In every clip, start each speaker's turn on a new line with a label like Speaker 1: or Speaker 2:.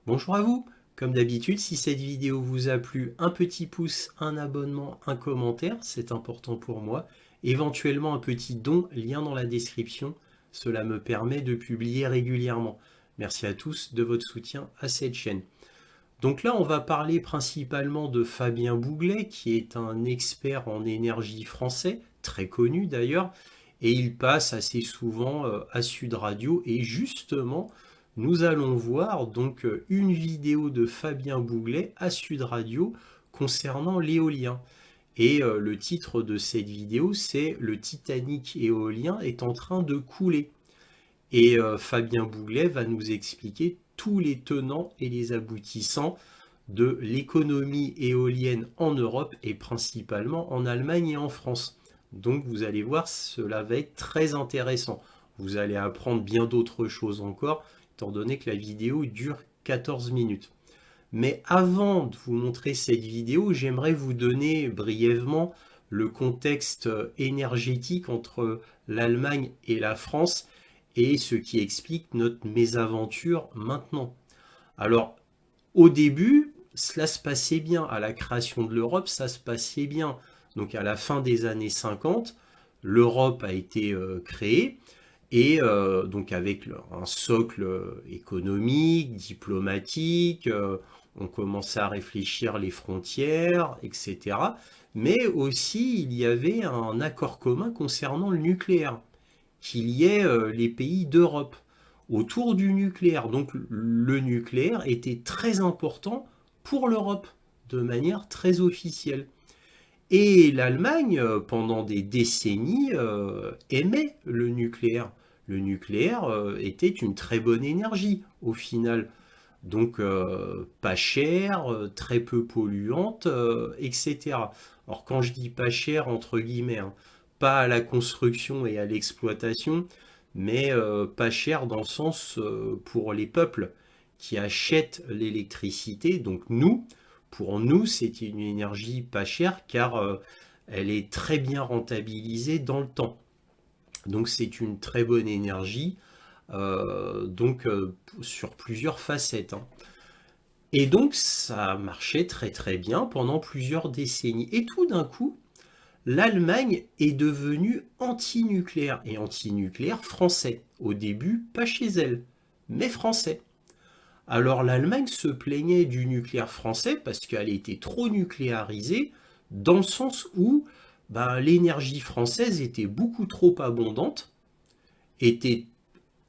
Speaker 1: Bonjour à vous. Comme d'habitude, si cette vidéo vous a plu, un petit pouce, un abonnement, un commentaire, c'est important pour moi. Éventuellement un petit don, lien dans la description. Cela me permet de publier régulièrement. Merci à tous de votre soutien à cette chaîne. Donc là, on va parler principalement de Fabien Bouglet, qui est un expert en énergie français, très connu d'ailleurs, et il passe assez souvent à Sud Radio. Et justement, nous allons voir donc une vidéo de Fabien Bouglet à Sud Radio concernant l'éolien. Et le titre de cette vidéo, c'est «Le Titanic éolien est en train de couler». Et Fabien Bouglet va nous expliquer tous les tenants et les aboutissants de l'économie éolienne en Europe et principalement en Allemagne et en France. Donc vous allez voir, cela va être très intéressant. Vous allez apprendre bien d'autres choses encore, étant donné que la vidéo dure 14 minutes. Mais avant de vous montrer cette vidéo, j'aimerais vous donner brièvement le contexte énergétique entre l'Allemagne et la France et ce qui explique notre mésaventure maintenant. Alors, au début, cela se passait bien. À la création de l'Europe, ça se passait bien. Donc, à la fin des années 50, l'Europe a été créée et donc avec un socle économique, diplomatique, on commençait à réfléchir les frontières, etc. Mais aussi, il y avait un accord commun concernant le nucléaire, qu'il y ait les pays d'Europe autour du nucléaire. Donc le nucléaire était très important pour l'Europe, de manière très officielle. Et l'Allemagne, pendant des décennies, aimait le nucléaire. Le nucléaire était une très bonne énergie, au final. Donc pas chère, très peu polluante, etc. Alors quand je dis pas cher, entre guillemets, hein, pas à la construction et à l'exploitation, mais pas cher dans le sens pour les peuples qui achètent l'électricité. Donc nous, pour nous, c'est une énergie pas chère car elle est très bien rentabilisée dans le temps. Donc c'est une très bonne énergie, sur plusieurs facettes, hein. Et donc ça marchait très très bien pendant plusieurs décennies. Et tout d'un coup, l'Allemagne est devenue anti-nucléaire, et anti-nucléaire français. Au début, pas chez elle, mais français. Alors l'Allemagne se plaignait du nucléaire français parce qu'elle était trop nucléarisée, dans le sens où l'énergie française était beaucoup trop abondante, était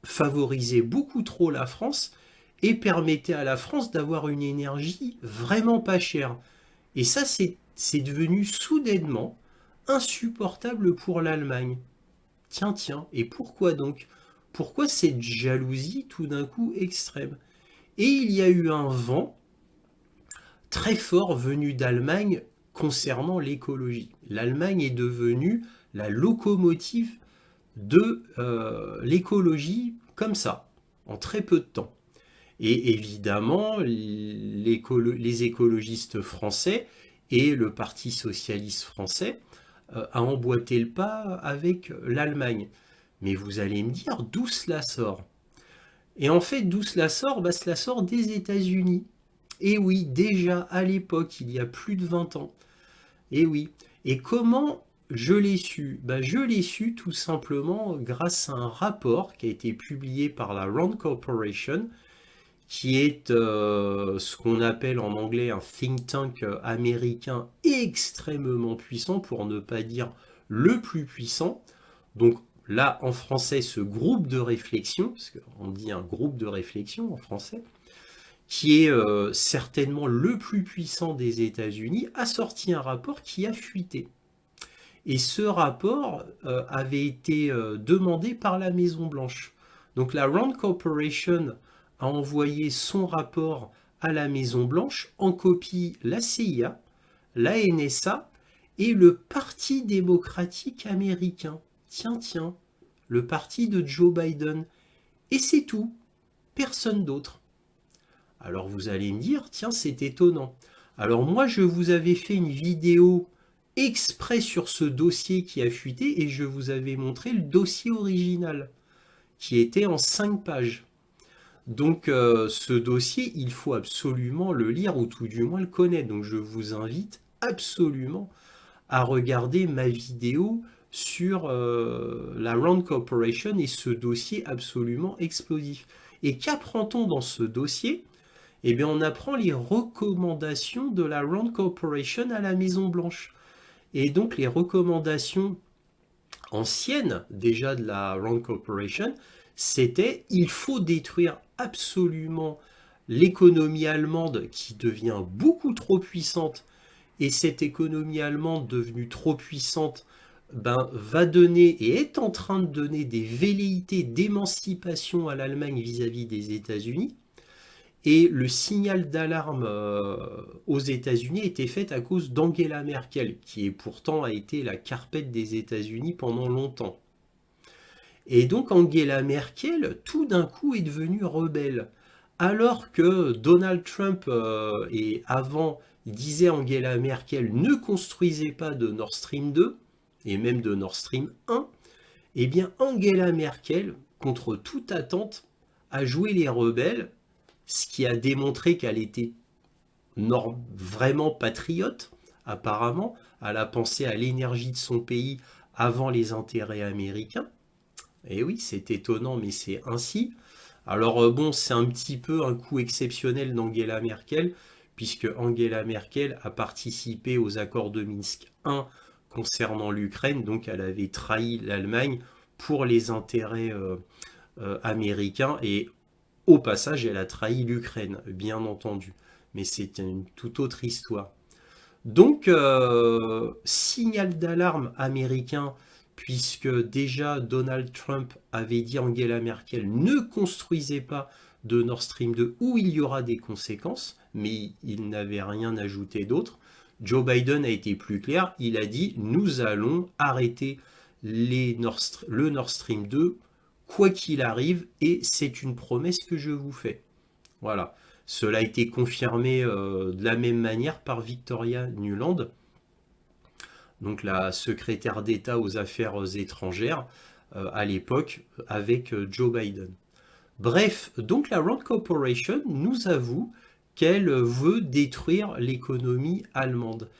Speaker 1: favorisait beaucoup trop la France et permettait à la France d'avoir une énergie vraiment pas chère. Et ça, c'est devenu soudainement insupportable pour l'Allemagne. Tiens, tiens, et pourquoi donc? Pourquoi cette jalousie tout d'un coup extrême? Et il y a eu un vent très fort venu d'Allemagne concernant l'écologie. L'Allemagne est devenue la locomotive de l'écologie comme ça, en très peu de temps. Et évidemment, les écologistes français et le Parti socialiste français a emboîté le pas avec l'Allemagne. Mais vous allez me dire d'où cela sort? Et en fait, d'où cela sort? Cela sort des États-Unis. Et oui, déjà à l'époque, il y a plus de 20 ans. Et oui. Et comment je l'ai su? Je l'ai su tout simplement grâce à un rapport qui a été publié par la Rand Corporation, qui est ce qu'on appelle en anglais un think tank américain extrêmement puissant, pour ne pas dire le plus puissant. Donc là, en français, ce groupe de réflexion, parce qu'on dit un groupe de réflexion en français, qui est certainement le plus puissant des États-Unis, a sorti un rapport qui a fuité. Et ce rapport avait été demandé par la Maison-Blanche. Donc la Rand Corporation a envoyé son rapport à la Maison-Blanche, en copie la CIA, la NSA et le Parti démocratique américain. Tiens, tiens, le parti de Joe Biden. Et c'est tout, personne d'autre. Alors vous allez me dire, tiens, c'est étonnant. Alors moi, je vous avais fait une vidéo exprès sur ce dossier qui a fuité et je vous avais montré le dossier original, qui était en 5 pages. Donc ce dossier, il faut absolument le lire ou tout du moins le connaître. Donc je vous invite absolument à regarder ma vidéo sur la Rand Corporation et ce dossier absolument explosif. Et qu'apprend-on dans ce dossier? Eh bien, on apprend les recommandations de la Rand Corporation à la Maison Blanche. Et donc les recommandations anciennes déjà de la Rand Corporation, c'était il faut détruire absolument l'économie allemande qui devient beaucoup trop puissante, et cette économie allemande devenue trop puissante va donner et est en train de donner des velléités d'émancipation à l'Allemagne vis-à-vis des États-Unis. Et le signal d'alarme aux États-Unis était fait à cause d'Angela Merkel, qui pourtant a été la carpette des États-Unis pendant longtemps. Et donc Angela Merkel, tout d'un coup, est devenue rebelle. Alors que Donald Trump, et avant, il disait Angela Merkel ne construisait pas de Nord Stream 2, et même de Nord Stream 1, eh bien Angela Merkel, contre toute attente, a joué les rebelles, ce qui a démontré qu'elle était vraiment patriote, apparemment. Elle a pensé à l'énergie de son pays avant les intérêts américains. Et oui, c'est étonnant, mais c'est ainsi. Alors bon, c'est un petit peu un coup exceptionnel d'Angela Merkel, puisque Angela Merkel a participé aux accords de Minsk 1 concernant l'Ukraine, donc elle avait trahi l'Allemagne pour les intérêts américains, et au passage, elle a trahi l'Ukraine, bien entendu. Mais c'est une toute autre histoire. Donc, signal d'alarme américain, puisque déjà Donald Trump avait dit à Angela Merkel ne construisez pas de Nord Stream 2 où il y aura des conséquences, mais il n'avait rien ajouté d'autre. Joe Biden a été plus clair, il a dit nous allons arrêter le Nord Stream 2 quoi qu'il arrive, et c'est une promesse que je vous fais. Voilà. Cela a été confirmé de la même manière par Victoria Nuland, donc la secrétaire d'État aux Affaires étrangères à l'époque avec Joe Biden. Bref, donc la Rand Corporation nous avoue qu'elle veut détruire l'économie allemande.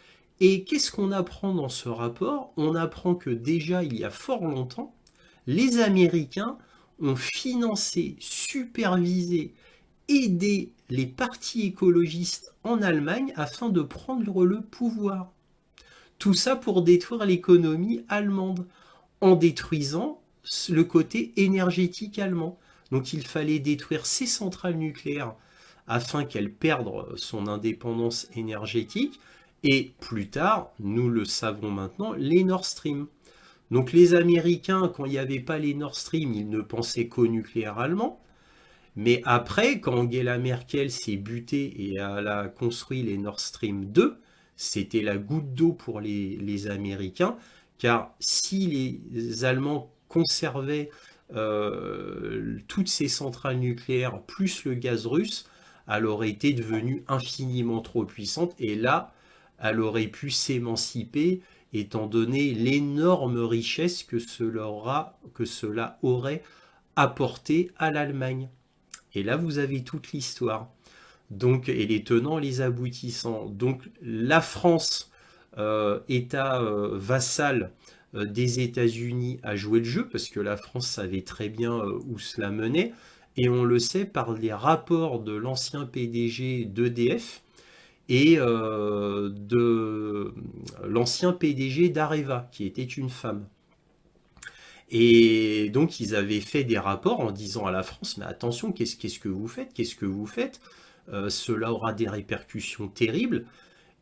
Speaker 1: Et qu'est-ce qu'on apprend dans ce rapport? On apprend que déjà il y a fort longtemps, les Américains ont financé, supervisé, aidé les partis écologistes en Allemagne afin de prendre le pouvoir. Tout ça pour détruire l'économie allemande, en détruisant le côté énergétique allemand. Donc il fallait détruire ces centrales nucléaires afin qu'elles perdent son indépendance énergétique, et plus tard, nous le savons maintenant, les Nord Stream. Donc les Américains, quand il n'y avait pas les Nord Stream, ils ne pensaient qu'au nucléaire allemand. Mais après, quand Angela Merkel s'est butée et elle a construit les Nord Stream 2, c'était la goutte d'eau pour les Américains, car si les Allemands conservaient toutes ces centrales nucléaires plus le gaz russe, elle aurait été devenue infiniment trop puissante, et là, elle aurait pu s'émanciper étant donné l'énorme richesse que cela aurait apporté à l'Allemagne. Et là, vous avez toute l'histoire. Donc, et les tenants, les aboutissants. Donc, la France, État vassal des États-Unis, a joué le jeu, parce que la France savait très bien où cela menait. Et on le sait par les rapports de l'ancien PDG d'EDF, et de l'ancien PDG d'Areva, qui était une femme. Et donc ils avaient fait des rapports en disant à la France, mais attention, qu'est-ce que vous faites? Qu'est-ce que vous faites? Cela aura des répercussions terribles.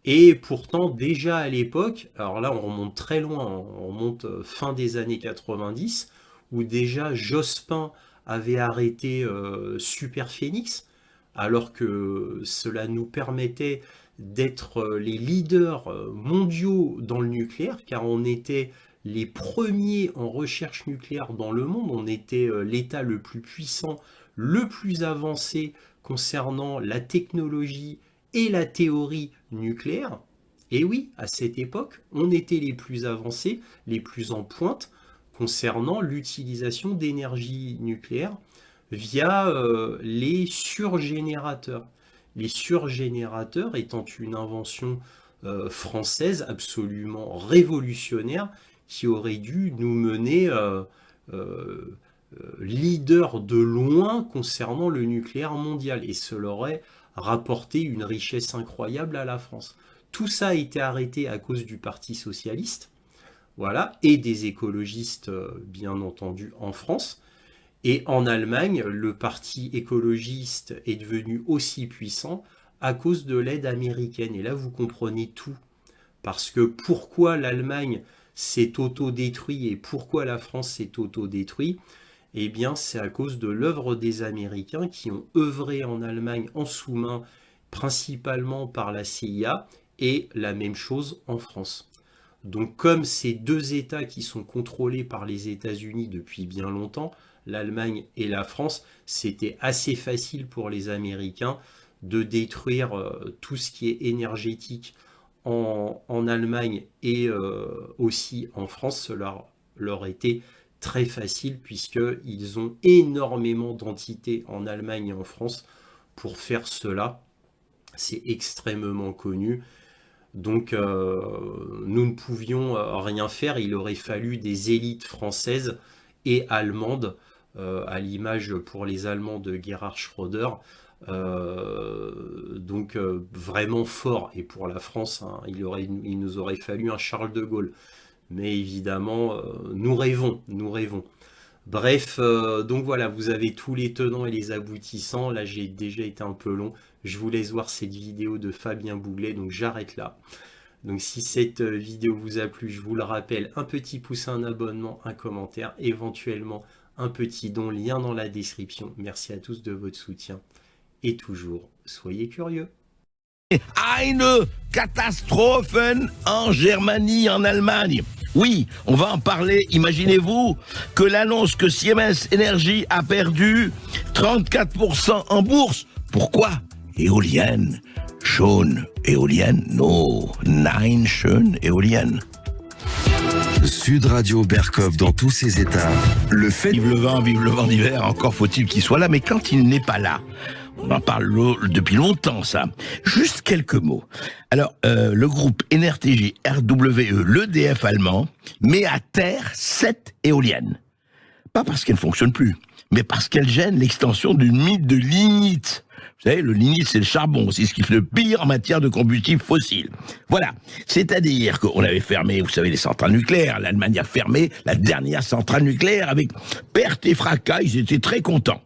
Speaker 1: Et pourtant, déjà à l'époque, alors là on remonte très loin, on remonte fin des années 90, où déjà Jospin avait arrêté Super Phénix, alors que cela nous permettait d'être les leaders mondiaux dans le nucléaire, car on était les premiers en recherche nucléaire dans le monde, on était l'État le plus puissant, le plus avancé concernant la technologie et la théorie nucléaire. Et oui, à cette époque, on était les plus avancés, les plus en pointe concernant l'utilisation d'énergie nucléaire via les surgénérateurs. Les surgénérateurs étant une invention française absolument révolutionnaire qui aurait dû nous mener leader de loin concernant le nucléaire mondial, et cela aurait rapporté une richesse incroyable à la France. Tout ça a été arrêté à cause du Parti socialiste, voilà, et des écologistes bien entendu en France. Et en Allemagne, le parti écologiste est devenu aussi puissant à cause de l'aide américaine. Et là, vous comprenez tout. Parce que pourquoi l'Allemagne s'est auto-détruite et pourquoi la France s'est auto-détruite, eh bien, c'est à cause de l'œuvre des Américains qui ont œuvré en Allemagne en sous-main, principalement par la CIA, et la même chose en France. Donc, comme ces deux États qui sont contrôlés par les États-Unis depuis bien longtemps, l'Allemagne et la France, c'était assez facile pour les Américains de détruire tout ce qui est énergétique en Allemagne et aussi en France. Cela leur était très facile puisqu'ils ont énormément d'entités en Allemagne et en France pour faire cela. C'est extrêmement connu. Donc nous ne pouvions rien faire. Il aurait fallu des élites françaises et allemandes, à l'image pour les Allemands de Gerhard Schröder, donc vraiment fort. Et pour la France, hein, il nous aurait fallu un Charles de Gaulle. Mais évidemment, nous rêvons. Bref, donc voilà, vous avez tous les tenants et les aboutissants. Là, j'ai déjà été un peu long. Je vous laisse voir cette vidéo de Fabien Bouglet, donc j'arrête là. Donc si cette vidéo vous a plu, je vous le rappelle, un petit pouce, un abonnement, un commentaire, éventuellement un petit don, lien dans la description. Merci à tous de votre soutien et toujours, soyez curieux.
Speaker 2: Eine Katastrophen en Germanie, en Allemagne. Oui, on va en parler. Imaginez-vous que l'annonce que Siemens Energy a perdu 34% en bourse. Pourquoi? Éolienne. Schon éolienne? No. Nein, schön éolienne.
Speaker 3: Sud Radio Berkov dans tous ses états. Le fait...
Speaker 2: Vive le vent d'hiver, encore faut-il qu'il soit là, mais quand il n'est pas là, on en parle depuis longtemps, ça. Juste quelques mots. Alors, le groupe NRTJ RWE, l'EDF allemand, met à terre 7 éoliennes. Pas parce qu'elles ne fonctionnent plus, mais parce qu'elles gênent l'extension du mythe de lignite. Vous savez, le lignite, c'est le charbon, c'est ce qui fait le pire en matière de combustible fossile. Voilà, c'est-à-dire qu'on avait fermé, vous savez, les centrales nucléaires. L'Allemagne a fermé la dernière centrale nucléaire avec perte et fracas, ils étaient très contents.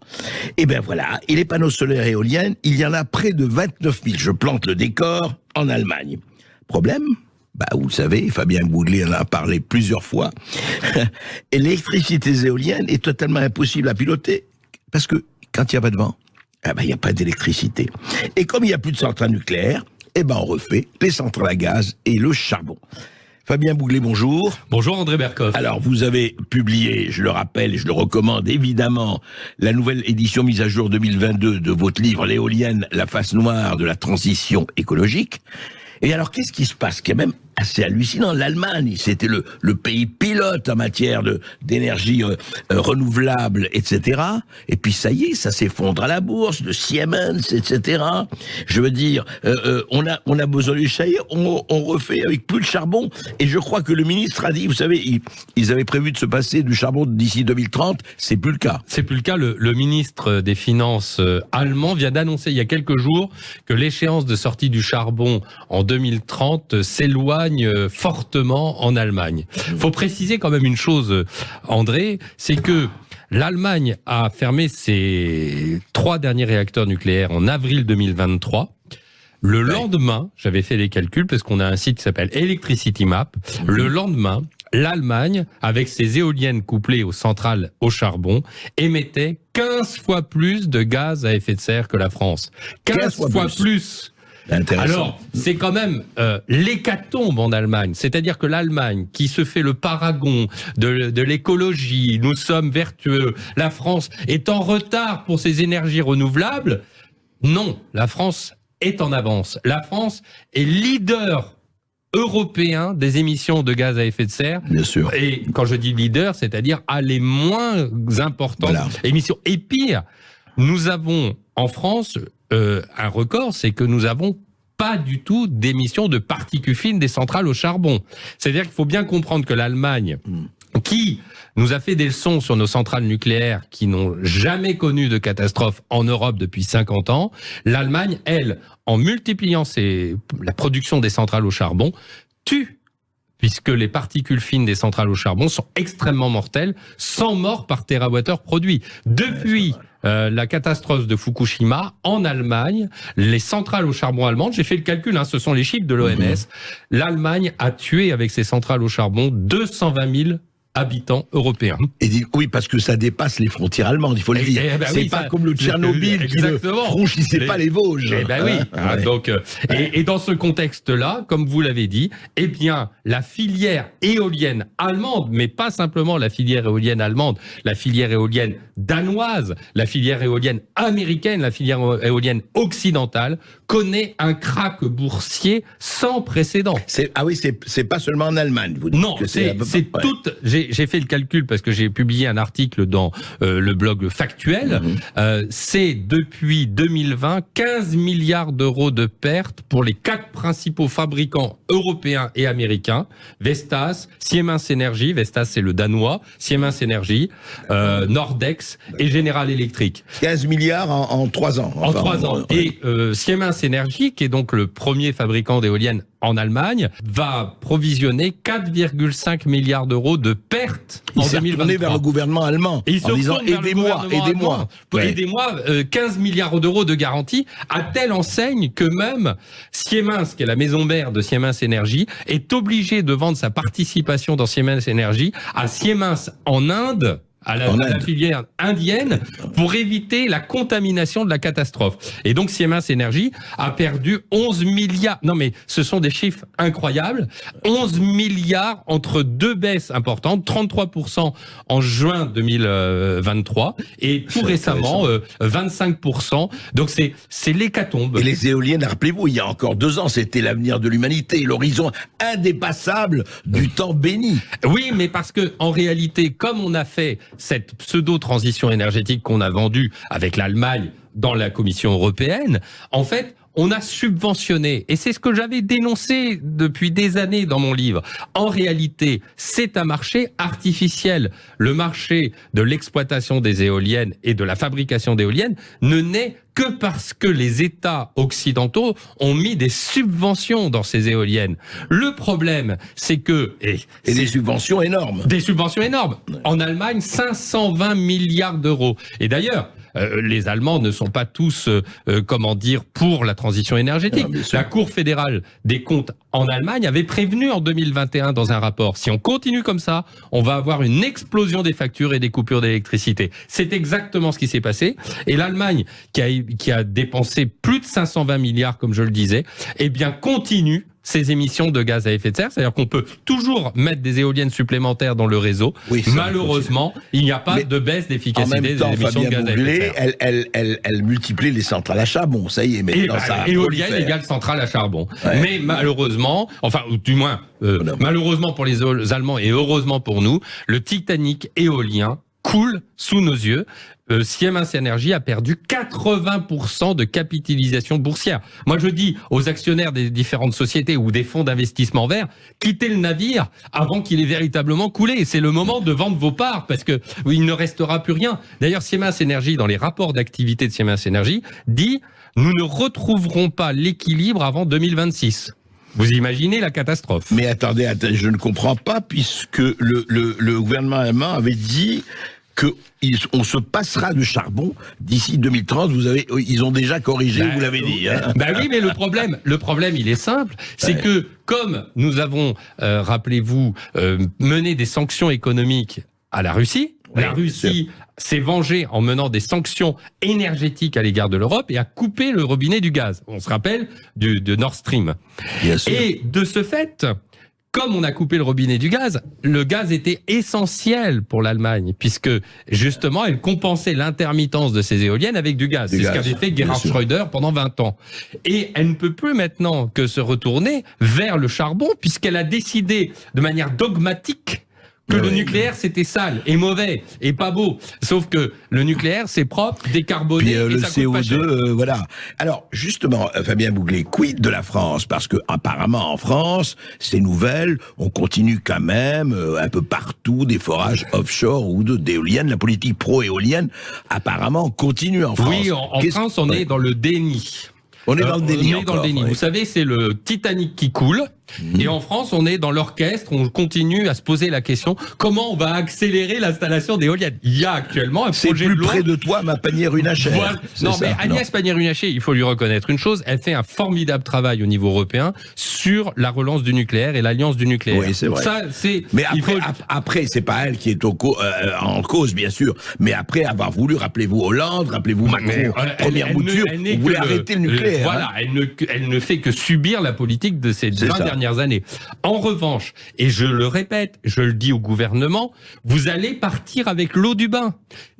Speaker 2: Et ben voilà, et les panneaux solaires et éoliennes, il y en a près de 29 000, je plante le décor, en Allemagne. Problème ? Bah, vous le savez, Fabien Bouglet en a parlé plusieurs fois. L'électricité éolienne est totalement impossible à piloter, parce que quand il n'y a pas de vent, eh ben, il n'y a pas d'électricité. Et comme il n'y a plus de centrales nucléaires, eh ben, on refait les centrales à gaz et le charbon. Fabien Bouglet, bonjour.
Speaker 4: Bonjour André Berkov.
Speaker 2: Alors, vous avez publié, je le rappelle et je le recommande évidemment, la nouvelle édition mise à jour 2022 de votre livre « L'éolienne, la face noire de la transition écologique ». Et alors, qu'est-ce qui se passe? Qui est même assez hallucinant. L'Allemagne, c'était le pays pilote en matière d'énergie renouvelable, etc. Et puis ça y est, ça s'effondre à la bourse, de Siemens, etc. Je veux dire, on a besoin du ça y est, on refait avec plus de charbon. Et je crois que le ministre a dit, vous savez, ils avaient prévu de se passer du charbon d'ici 2030, c'est plus le cas.
Speaker 4: C'est plus le cas. Le ministre des Finances allemand vient d'annoncer il y a quelques jours que l'échéance de sortie du charbon en 2030 s'éloigne fortement en Allemagne. Faut préciser quand même une chose, André, c'est que l'Allemagne a fermé ses 3 derniers réacteurs nucléaires en avril 2023. Le lendemain, j'avais fait les calculs parce qu'on a un site qui s'appelle Electricity Map. Le lendemain, l'Allemagne, avec ses éoliennes couplées aux centrales au charbon, émettait 15 fois plus de gaz à effet de serre que la France. 15 fois plus. Alors, c'est quand même l'hécatombe en Allemagne. C'est-à-dire que l'Allemagne, qui se fait le paragon de l'écologie, nous sommes vertueux, la France est en retard pour ses énergies renouvelables. Non, la France est en avance. La France est leader européen des émissions de gaz à effet de serre.
Speaker 2: Bien sûr.
Speaker 4: Et quand je dis leader, c'est-à-dire à les moins importantes émissions. Et pire, nous avons en France un record, c'est que nous avons pas du tout d'émissions de particules fines des centrales au charbon. C'est-à-dire qu'il faut bien comprendre que l'Allemagne, qui nous a fait des leçons sur nos centrales nucléaires qui n'ont jamais connu de catastrophe en Europe depuis 50 ans, l'Allemagne, elle, en multipliant la production des centrales au charbon, tue, puisque les particules fines des centrales au charbon sont extrêmement mortelles, 100 morts par térawattheure produit. Depuis la catastrophe de Fukushima, en Allemagne, les centrales au charbon allemandes, j'ai fait le calcul, ce sont les chiffres de l'OMS, l'Allemagne a tué avec ses centrales au charbon 220 000 habitants européens.
Speaker 2: Et oui, parce que ça dépasse les frontières allemandes, il faut le dire. C'est pas comme le Tchernobyl qui ne franchissait pas les Vosges.
Speaker 4: Donc, et dans ce contexte-là, comme vous l'avez dit, eh bien, la filière éolienne allemande, mais pas simplement la filière éolienne allemande, la filière éolienne danoise, la filière éolienne américaine, la filière éolienne occidentale, connaît un krach boursier sans précédent.
Speaker 2: C'est pas seulement en Allemagne, vous dites.
Speaker 4: Non, c'est toute. J'ai fait le calcul parce que j'ai publié un article dans le blog Factuel. C'est depuis 2020 15 milliards d'euros de pertes pour les 4 principaux fabricants européens et américains. Vestas, Siemens Energy, Vestas c'est le danois, Siemens Energy, Nordex et General Electric.
Speaker 2: 15 milliards en 3 ans.
Speaker 4: En 3 ans. Et Siemens Energy, qui est donc le premier fabricant d'éoliennes en Allemagne, va provisionner 4,5 milliards d'euros de pertes en 2023. Il s'est retourné
Speaker 2: vers le gouvernement allemand en disant aidez-moi.
Speaker 4: 15 milliards d'euros de garantie, à telle enseigne que même Siemens, qui est la maison mère de Siemens Energy, est obligé de vendre sa participation dans Siemens Energy à Siemens en Inde, à la filière indienne, pour éviter la contamination de la catastrophe. Et donc Siemens Energy a perdu 11 milliards, non mais ce sont des chiffres incroyables, 11 milliards entre 2 baisses importantes, 33% en juin 2023 et tout récemment 25%. Donc c'est l'hécatombe.
Speaker 2: Et les éoliennes, rappelez-vous, il y a encore 2 ans, c'était l'avenir de l'humanité, l'horizon indépassable du temps béni.
Speaker 4: Oui, mais parce que en réalité, comme on a fait cette pseudo-transition énergétique qu'on a vendue avec l'Allemagne dans la Commission européenne, en fait, on a subventionné, et c'est ce que j'avais dénoncé depuis des années dans mon livre. En réalité, c'est un marché artificiel. Le marché de l'exploitation des éoliennes et de la fabrication d'éoliennes ne naît que parce que les États occidentaux ont mis des subventions dans ces éoliennes. Le problème, c'est que...
Speaker 2: Et des subventions énormes.
Speaker 4: Des subventions énormes. En Allemagne, 520 milliards d'euros. Et d'ailleurs, les Allemands ne sont pas tous, pour la transition énergétique. La Cour fédérale des comptes en Allemagne avait prévenu en 2021 dans un rapport, si on continue comme ça, on va avoir une explosion des factures et des coupures d'électricité. C'est exactement ce qui s'est passé. Et l'Allemagne, qui a dépensé plus de 520 milliards, comme je le disais, eh bien continue ces émissions de gaz à effet de serre. C'est-à-dire qu'on peut toujours mettre des éoliennes supplémentaires dans le réseau. Oui, malheureusement, il n'y a pas de baisse d'efficacité des émissions de gaz à effet de serre.
Speaker 2: Elle multiplie les centrales à charbon, ça y est. Maintenant,
Speaker 4: éolienne égale centrale à charbon. Ouais. Mais malheureusement, malheureusement pour les Allemands et heureusement pour nous, le Titanic éolien coule sous nos yeux. Siemens Energy a perdu 80% de capitalisation boursière. Moi, je dis aux actionnaires des différentes sociétés ou des fonds d'investissement verts, quittez le navire avant qu'il ait véritablement coulé. C'est le moment de vendre vos parts parce que il ne restera plus rien. D'ailleurs, Siemens Energy, dans les rapports d'activité de Siemens Energy, dit « Nous ne retrouverons pas l'équilibre avant 2026 ». Vous imaginez la catastrophe.
Speaker 2: Mais attendez, je ne comprends pas puisque le gouvernement allemand avait dit qu'on se passera de charbon d'ici 2030. Ils ont déjà corrigé, vous l'avez dit. Hein.
Speaker 4: Oui, mais le problème, il est simple. C'est que, comme nous avons, rappelez-vous, mené des sanctions économiques à la Russie, la Russie s'est vengée en menant des sanctions énergétiques à l'égard de l'Europe et a coupé le robinet du gaz. On se rappelle de Nord Stream. Et de ce fait, comme on a coupé le robinet du gaz, le gaz était essentiel pour l'Allemagne, puisque justement, elle compensait l'intermittence de ses éoliennes avec du gaz. C'est ce qu'avait fait Gerhard Schröder pendant 20 ans. Et elle ne peut plus maintenant que se retourner vers le charbon, puisqu'elle a décidé de manière dogmatique que le nucléaire c'était sale et mauvais et pas beau. Sauf que le nucléaire c'est propre, décarboné, et
Speaker 2: le
Speaker 4: ça coûte pas cher.
Speaker 2: CO2, voilà. Alors justement, Fabien Bouglet, quid de la France? Parce que apparemment en France, ces nouvelles, on continue quand même un peu partout des forages offshore ou d'éoliennes. La politique pro-éolienne apparemment continue en France.
Speaker 4: Oui, en France on est dans le déni.
Speaker 2: On est dans le déni.
Speaker 4: On est dans le déni. Vous savez, c'est le Titanic qui coule. Et en France, on est dans l'orchestre, on continue à se poser la question, comment on va accélérer l'installation d'éoliennes? Il y a actuellement un projet de loi...
Speaker 2: C'est plus près de toi, ma Pannier-Runacher.
Speaker 4: Voilà. Non, mais Agnès Pannier-Runacher, il faut lui reconnaître une chose, elle fait un formidable travail au niveau européen sur la relance du nucléaire et l'alliance du nucléaire.
Speaker 2: Oui, c'est vrai.
Speaker 4: Ça, c'est...
Speaker 2: Mais après, c'est pas elle qui est en cause, bien sûr. Mais après avoir voulu, rappelez-vous Hollande, rappelez-vous Macron, première mouture, on voulait arrêter le nucléaire.
Speaker 4: Voilà, elle ne fait que subir la politique de ces 20 dernières années. En revanche, et je le répète, je le dis au gouvernement, vous allez partir avec l'eau du bain.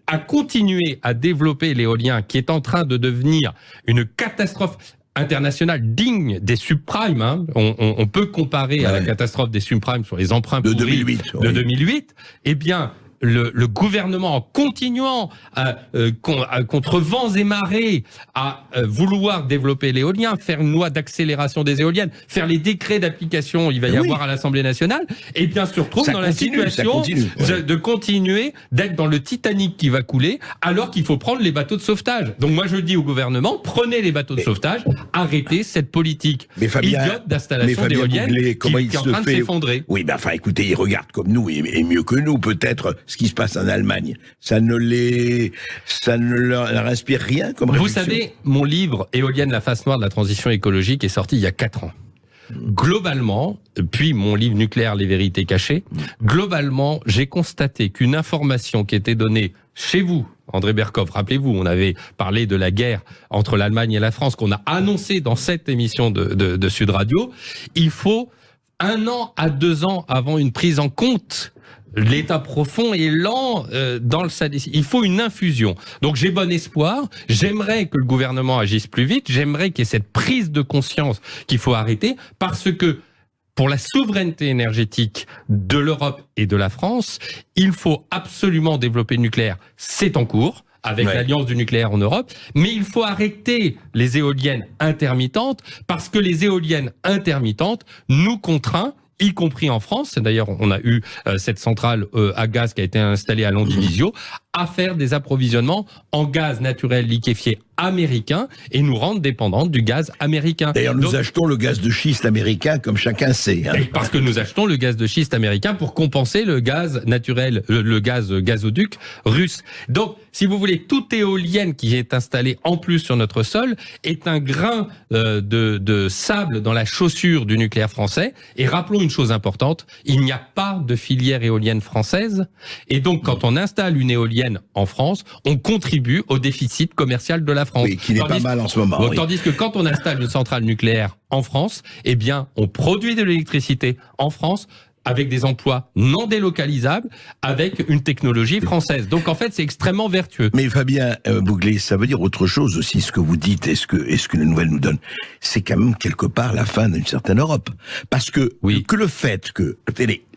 Speaker 4: À continuer à développer l'éolien qui est en train de devenir une catastrophe internationale digne des subprimes. Hein. On peut comparer à la catastrophe des subprimes sur les emprunts
Speaker 2: de
Speaker 4: pourris
Speaker 2: 2008.
Speaker 4: De 2008. Eh bien, le gouvernement, en continuant contre vents et marées à vouloir développer l'éolien, faire une loi d'accélération des éoliennes, faire les décrets d'application, il va y avoir à l'Assemblée nationale, et bien se retrouve dans la situation de continuer d'être dans le Titanic qui va couler, alors qu'il faut prendre les bateaux de sauvetage. Donc moi je dis au gouvernement, prenez les bateaux de sauvetage, arrêtez cette politique idiote d'installation d'éoliennes qui est en train de s'effondrer.
Speaker 2: Oui, ben enfin écoutez, ils regardent comme nous et mieux que nous peut-être ce qui se passe en Allemagne. Ça ne leur inspire rien comme réflexion.
Speaker 4: Vous savez, mon livre Éolienne, la face noire de la transition écologique est sorti il y a 4 ans. Globalement, puis mon livre Nucléaire, les vérités cachées, globalement, j'ai constaté qu'une information qui était donnée chez vous, André Berkoff, rappelez-vous, on avait parlé de la guerre entre l'Allemagne et la France qu'on a annoncé dans cette émission de Sud Radio, il faut 1 an à 2 ans avant une prise en compte. L'état profond est lent dans le SADC. Il faut une infusion. Donc j'ai bon espoir. J'aimerais que le gouvernement agisse plus vite. J'aimerais qu'il y ait cette prise de conscience qu'il faut arrêter parce que pour la souveraineté énergétique de l'Europe et de la France, il faut absolument développer le nucléaire. C'est en cours avec l'alliance du nucléaire en Europe, mais il faut arrêter les éoliennes intermittentes parce que les éoliennes intermittentes nous contraignent, y compris en France. D'ailleurs, on a eu cette centrale à gaz qui a été installée à Landivisiau, à faire des approvisionnements en gaz naturel liquéfié américain et nous rendre dépendants du gaz américain.
Speaker 2: D'ailleurs, nous achetons le gaz de schiste américain, comme chacun sait. Hein.
Speaker 4: Parce que nous achetons le gaz de schiste américain pour compenser le gaz naturel, le gaz gazoduc russe. Donc, si vous voulez, toute éolienne qui est installée en plus sur notre sol est un grain de sable dans la chaussure du nucléaire français. Et rappelons une chose importante, il n'y a pas de filière éolienne française. Et donc, quand on installe une éolienne en France, on contribue au déficit commercial de la France.
Speaker 2: Oui, qui n'est pas mal en ce moment.
Speaker 4: Tandis que quand on installe une centrale nucléaire en France, eh bien, on produit de l'électricité en France avec des emplois non délocalisables, avec une technologie française. Donc en fait, c'est extrêmement vertueux.
Speaker 2: Mais Fabien Bouglet, ça veut dire autre chose aussi, ce que vous dites et ce que les nouvelles nous donnent. C'est quand même quelque part la fin d'une certaine Europe. Parce que, que le fait que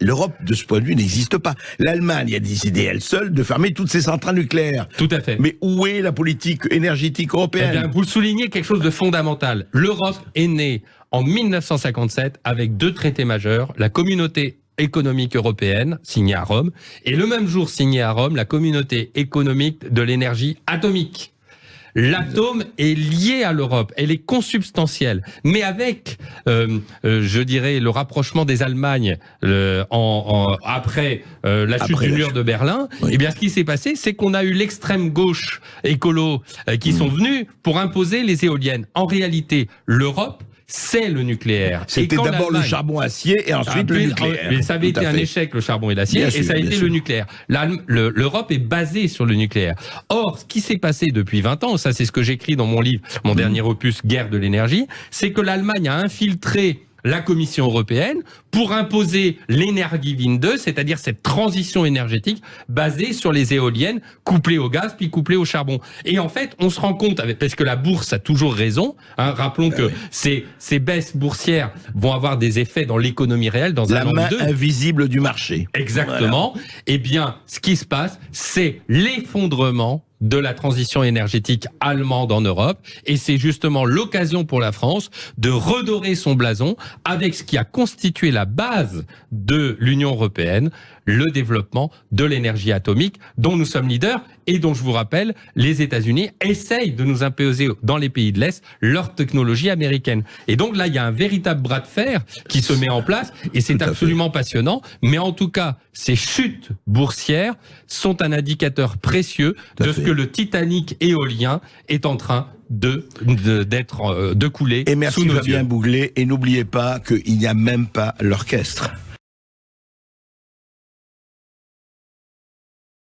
Speaker 2: l'Europe, de ce point de vue, n'existe pas. L'Allemagne a décidé, elle seule, de fermer toutes ses centrales nucléaires.
Speaker 4: Tout à fait.
Speaker 2: Mais où est la politique énergétique européenne?
Speaker 4: Eh bien, vous soulignez quelque chose de fondamental. L'Europe est née en 1957 avec 2 traités majeurs, la Communauté économique européenne, signée à Rome, et le même jour signée à Rome, la Communauté économique de l'énergie atomique. L'atome est lié à l'Europe, elle est consubstantielle, mais avec, je dirais, le rapprochement des Allemagnes après la chute du mur de Berlin, eh bien, ce qui s'est passé, c'est qu'on a eu l'extrême gauche écolo qui sont venus pour imposer les éoliennes. En réalité, l'Europe, c'est le nucléaire.
Speaker 2: C'était d'abord le charbon-acier et ensuite le nucléaire.
Speaker 4: Mais ça avait été un échec, le charbon et l'acier, et ça a été le nucléaire. L'Europe est basée sur le nucléaire. Or, ce qui s'est passé depuis 20 ans, ça c'est ce que j'écris dans mon livre, mon dernier opus, Guerre de l'énergie, c'est que l'Allemagne a infiltré la Commission européenne pour imposer l'Energiewende, c'est-à-dire cette transition énergétique basée sur les éoliennes couplées au gaz puis couplées au charbon. Et en fait, on se rend compte, parce que la bourse a toujours raison, hein, rappelons que ces baisses boursières vont avoir des effets dans l'économie réelle dans un an ou deux.
Speaker 2: La main invisible du marché.
Speaker 4: Exactement. Voilà. Eh bien, ce qui se passe, c'est l'effondrement de la transition énergétique allemande en Europe, et c'est justement l'occasion pour la France de redorer son blason avec ce qui a constitué la base de l'Union européenne, le développement de l'énergie atomique dont nous sommes leaders et dont, je vous rappelle, les États-Unis essayent de nous imposer dans les pays de l'Est leur technologie américaine. Et donc là, il y a un véritable bras de fer qui se met en place et c'est absolument passionnant. Mais en tout cas, ces chutes boursières sont un indicateur précieux de ce que le Titanic éolien est en train de couler.
Speaker 2: Et merci
Speaker 4: sous nos
Speaker 2: Fabien
Speaker 4: yeux.
Speaker 2: Bouglet. Et n'oubliez pas qu'il n'y a même pas l'orchestre.